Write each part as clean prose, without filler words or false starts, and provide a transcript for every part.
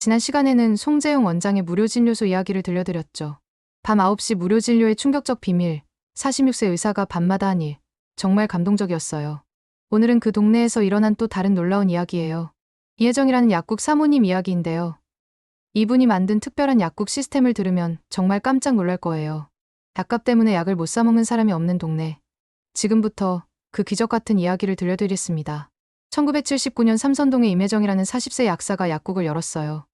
지난 시간에는 송재용 원장의 무료 진료소 이야기를 들려드렸죠. 밤 9시 무료 진료의 충격적 비밀, 46세 의사가 밤마다 한 일, 정말 감동적이었어요. 오늘은 그 동네에서 일어난 또 다른 놀라운 이야기예요. 이혜정이라는 약국 사모님 이야기인데요. 이분이 만든 특별한 약국 시스템을 들으면 정말 깜짝 놀랄 거예요. 약값 때문에 약을 못 사 먹는 사람이 없는 동네. 지금부터 그 기적 같은 이야기를 들려드리겠습니다. 1979년 삼선동에 임혜정이라는 40세 약사가 약국을 열었어요.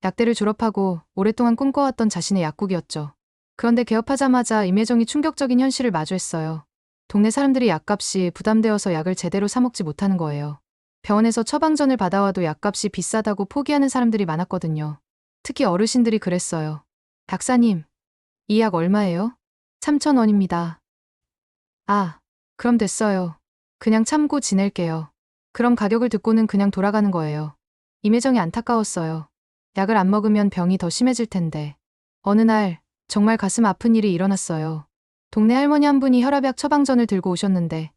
약대를 졸업하고 오랫동안 꿈꿔왔던 자신의 약국이었죠. 그런데 개업하자마자 임혜정이 충격적인 현실을 마주했어요. 동네 사람들이 약값이 부담되어서 약을 제대로 사 먹지 못하는 거예요. 병원에서 처방전을 받아와도 약값이 비싸다고 포기하는 사람들이 많았거든요. 특히 어르신들이 그랬어요. 약사님, 이 약 얼마예요? 3,000원입니다. 아, 그럼 됐어요. 그냥 참고 지낼게요. 그럼 가격을 듣고는 그냥 돌아가는 거예요. 임혜정이 안타까웠어요. 약을 안 먹으면 병이 더 심해질 텐데. 어느 날 정말 가슴 아픈 일이 일어났어요. 동네 할머니 한 분이 혈압약 처방전을 들고 오셨는데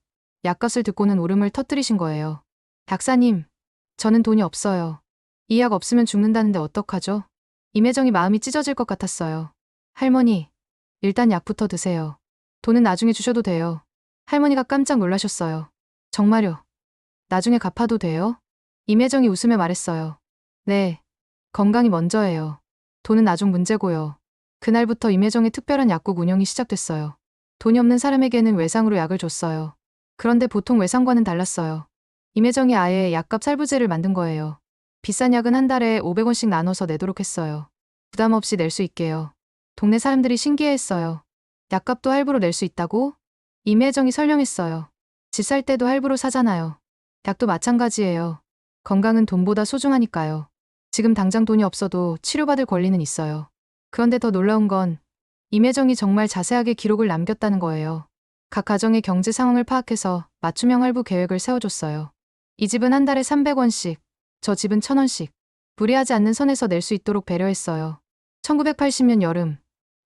약값을 듣고는 울음을 터뜨리신 거예요. 약사님, 저는 돈이 없어요. 이 약 없으면 죽는다는데 어떡하죠? 임혜정이 마음이 찢어질 것 같았어요. 할머니, 일단 약부터 드세요. 돈은 나중에 주셔도 돼요. 할머니가 깜짝 놀라셨어요. 정말요? 나중에 갚아도 돼요? 임혜정이 웃으며 말했어요. 네, 건강이 먼저예요. 돈은 나중 문제고요. 그날부터 임혜정의 특별한 약국 운영이 시작됐어요. 돈이 없는 사람에게는 외상으로 약을 줬어요. 그런데 보통 외상과는 달랐어요. 임혜정이 아예 약값 살부제를 만든 거예요. 비싼 약은 한 달에 500원씩 나눠서 내도록 했어요. 부담 없이 낼 수 있게요. 동네 사람들이 신기해했어요. 약값도 할부로 낼 수 있다고? 임혜정이 설명했어요. 집 살 때도 할부로 사잖아요. 약도 마찬가지예요. 건강은 돈보다 소중하니까요. 지금 당장 돈이 없어도 치료받을 권리는 있어요. 그런데 더 놀라운 건 임혜정이 정말 자세하게 기록을 남겼다는 거예요. 각 가정의 경제 상황을 파악해서 맞춤형 할부 계획을 세워줬어요. 이 집은 한 달에 300원씩, 저 집은 1,000원씩. 무리하지 않는 선에서 낼 수 있도록 배려했어요. 1980년 여름,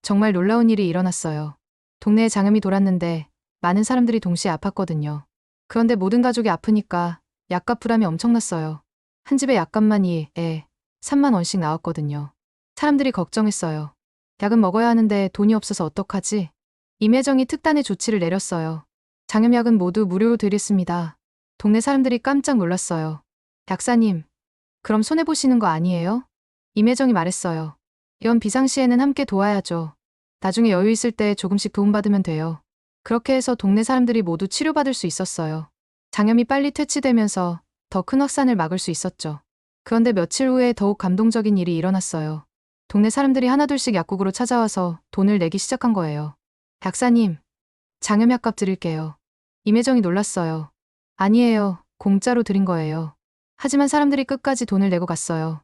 정말 놀라운 일이 일어났어요. 동네에 장염이 돌았는데 많은 사람들이 동시에 아팠거든요. 그런데 모든 가족이 아프니까 약값 부담이 엄청났어요. 한 집에 약값만 3만 원씩 나왔거든요. 사람들이 걱정했어요. 약은 먹어야 하는데 돈이 없어서 어떡하지? 임혜정이 특단의 조치를 내렸어요. 장염약은 모두 무료로 드리겠습니다. 동네 사람들이 깜짝 놀랐어요. 약사님, 그럼 손해보시는 거 아니에요? 임혜정이 말했어요. 이런 비상시에는 함께 도와야죠. 나중에 여유 있을 때 조금씩 도움받으면 돼요. 그렇게 해서 동네 사람들이 모두 치료받을 수 있었어요. 장염이 빨리 퇴치되면서 더 큰 확산을 막을 수 있었죠. 그런데 며칠 후에 더욱 감동적인 일이 일어났어요. 동네 사람들이 하나둘씩 약국으로 찾아와서 돈을 내기 시작한 거예요. 약사님, 장염약값 드릴게요. 임혜정이 놀랐어요. 아니에요. 공짜로 드린 거예요. 하지만 사람들이 끝까지 돈을 내고 갔어요.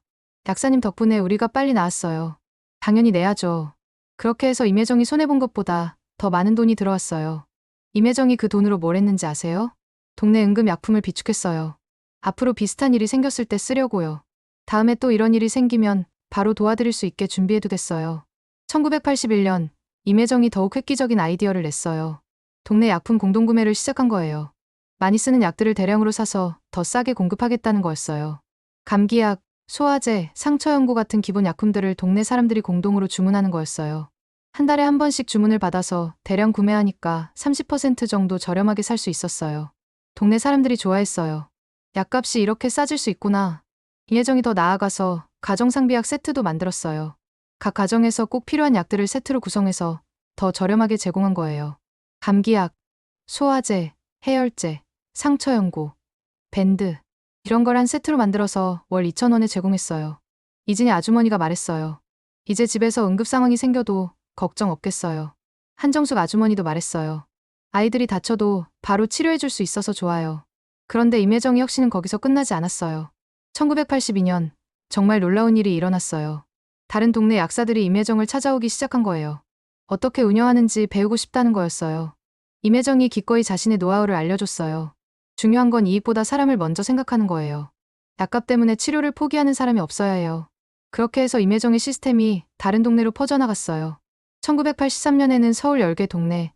약사님 덕분에 우리가 빨리 나았어요. 당연히 내야죠. 그렇게 해서 임혜정이 손해본 것보다 더 많은 돈이 들어왔어요. 임혜정이 그 돈으로 뭘 했는지 아세요? 동네 응급약품을 비축했어요. 앞으로 비슷한 일이 생겼을 때 쓰려고요. 다음에 또 이런 일이 생기면 바로 도와드릴 수 있게 준비해두겠어요. 1981년, 임혜정이 더욱 획기적인 아이디어를 냈어요. 동네 약품 공동구매를 시작한 거예요. 많이 쓰는 약들을 대량으로 사서 더 싸게 공급하겠다는 거였어요. 감기약, 소화제, 상처연고 같은 기본 약품들을 동네 사람들이 공동으로 주문하는 거였어요. 한 달에 한 번씩 주문을 받아서 대량 구매하니까 30% 정도 저렴하게 살 수 있었어요. 동네 사람들이 좋아했어요. 약값이 이렇게 싸질 수 있구나. 임혜정이 더 나아가서 가정상비약 세트도 만들었어요. 각 가정에서 꼭 필요한 약들을 세트로 구성해서 더 저렴하게 제공한 거예요. 감기약, 소화제, 해열제, 상처연고, 밴드 이런 걸 한 세트로 만들어서 월 2,000원에 제공했어요. 이진희 아주머니가 말했어요. 이제 집에서 응급 상황이 생겨도 걱정 없겠어요. 한정숙 아주머니도 말했어요. 아이들이 다쳐도 바로 치료해줄 수 있어서 좋아요. 그런데 임혜정의 혁신은 거기서 끝나지 않았어요. 1982년 정말 놀라운 일이 일어났어요. 다른 동네 약사들이 임혜정을 찾아오기 시작한 거예요. 어떻게 운영하는지 배우고 싶다는 거였어요. 임혜정이 기꺼이 자신의 노하우를 알려줬어요. 중요한 건 이익보다 사람을 먼저 생각하는 거예요. 약값 때문에 치료를 포기하는 사람이 없어야 해요. 그렇게 해서 임혜정의 시스템이 다른 동네로 퍼져나갔어요. 1983년에는 서울 10개 동네,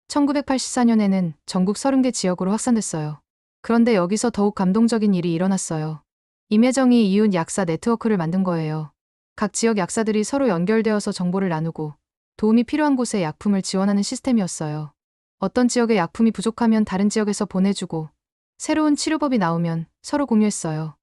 1984년에는 전국 30개 지역으로 확산됐어요. 그런데 여기서 더욱 감동적인 일이 일어났어요. 임혜정이 이웃 약사 네트워크를 만든 거예요. 각 지역 약사들이 서로 연결되어서 정보를 나누고 도움이 필요한 곳에 약품을 지원하는 시스템이었어요. 어떤 지역에 약품이 부족하면 다른 지역에서 보내주고 새로운 치료법이 나오면 서로 공유했어요.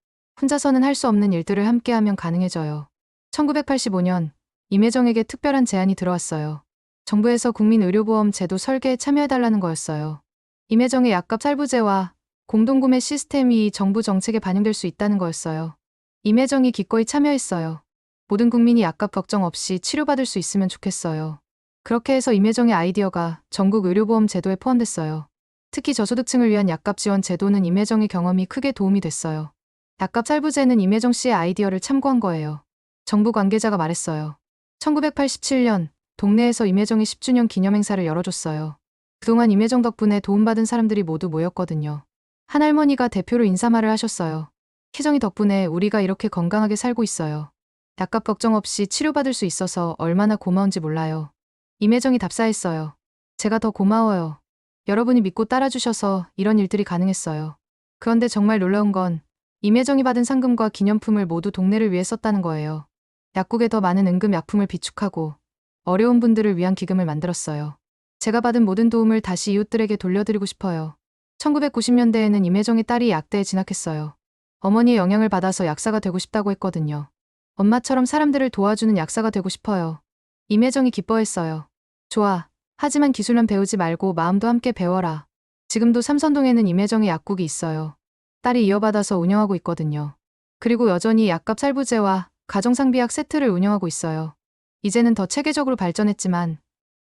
혼자서는 할 수 없는 일들을 함께하면 가능해져요. 1985년 임혜정에게 특별한 제안이 들어왔어요. 정부에서 국민의료보험 제도 설계에 참여해달라는 거였어요. 임혜정의 약값 살부제와 공동구매 시스템이 정부 정책에 반영될 수 있다는 거였어요. 임혜정이 기꺼이 참여했어요. 모든 국민이 약값 걱정 없이 치료받을 수 있으면 좋겠어요. 그렇게 해서 임혜정의 아이디어가 전국 의료보험 제도에 포함됐어요. 특히 저소득층을 위한 약값 지원 제도는 임혜정의 경험이 크게 도움이 됐어요. 약값 살부제는 임혜정 씨의 아이디어를 참고한 거예요. 정부 관계자가 말했어요. 1987년 동네에서 임혜정이 10주년 기념행사를 열어줬어요. 그동안 임혜정 덕분에 도움받은 사람들이 모두 모였거든요. 한 할머니가 대표로 인사말을 하셨어요. 혜정이 덕분에 우리가 이렇게 건강하게 살고 있어요. 약값 걱정 없이 치료받을 수 있어서 얼마나 고마운지 몰라요. 임혜정이 답사했어요. 제가 더 고마워요. 여러분이 믿고 따라주셔서 이런 일들이 가능했어요. 그런데 정말 놀라운 건 임혜정이 받은 상금과 기념품을 모두 동네를 위해 썼다는 거예요. 약국에 더 많은 응급 약품을 비축하고 어려운 분들을 위한 기금을 만들었어요. 제가 받은 모든 도움을 다시 이웃들에게 돌려드리고 싶어요. 1990년대에는 임혜정의 딸이 약대에 진학했어요. 어머니의 영향을 받아서 약사가 되고 싶다고 했거든요. 엄마처럼 사람들을 도와주는 약사가 되고 싶어요. 임혜정이 기뻐했어요. 좋아. 하지만 기술만 배우지 말고 마음도 함께 배워라. 지금도 삼선동에는 임혜정의 약국이 있어요. 딸이 이어받아서 운영하고 있거든요. 그리고 여전히 약값 살부제와 가정상비약 세트를 운영하고 있어요. 이제는 더 체계적으로 발전했지만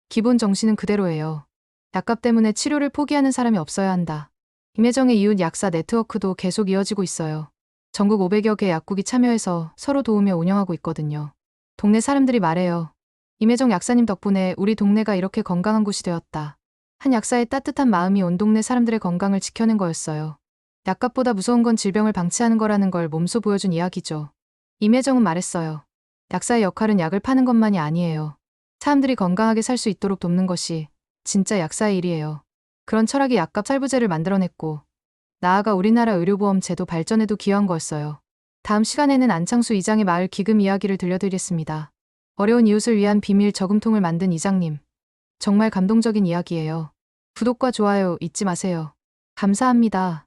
기본 정신은 그대로예요. 약값 때문에 치료를 포기하는 사람이 없어야 한다. 임혜정의 이웃 약사 네트워크도 계속 이어지고 있어요. 전국 500여 개 약국이 참여해서 서로 도우며 운영하고 있거든요. 동네 사람들이 말해요. 임혜정 약사님 덕분에 우리 동네가 이렇게 건강한 곳이 되었다. 한 약사의 따뜻한 마음이 온 동네 사람들의 건강을 지켜낸 거였어요. 약값보다 무서운 건 질병을 방치하는 거라는 걸 몸소 보여준 이야기죠. 임혜정은 말했어요. 약사의 역할은 약을 파는 것만이 아니에요. 사람들이 건강하게 살 수 있도록 돕는 것이 진짜 약사의 일이에요. 그런 철학이 약값 살부제를 만들어냈고 나아가 우리나라 의료보험 제도 발전에도 기여한 거였어요. 다음 시간에는 안창수 이장의 마을 기금 이야기를 들려드리겠습니다. 어려운 이웃을 위한 비밀 저금통을 만든 이장님. 정말 감동적인 이야기예요. 구독과 좋아요 잊지 마세요. 감사합니다.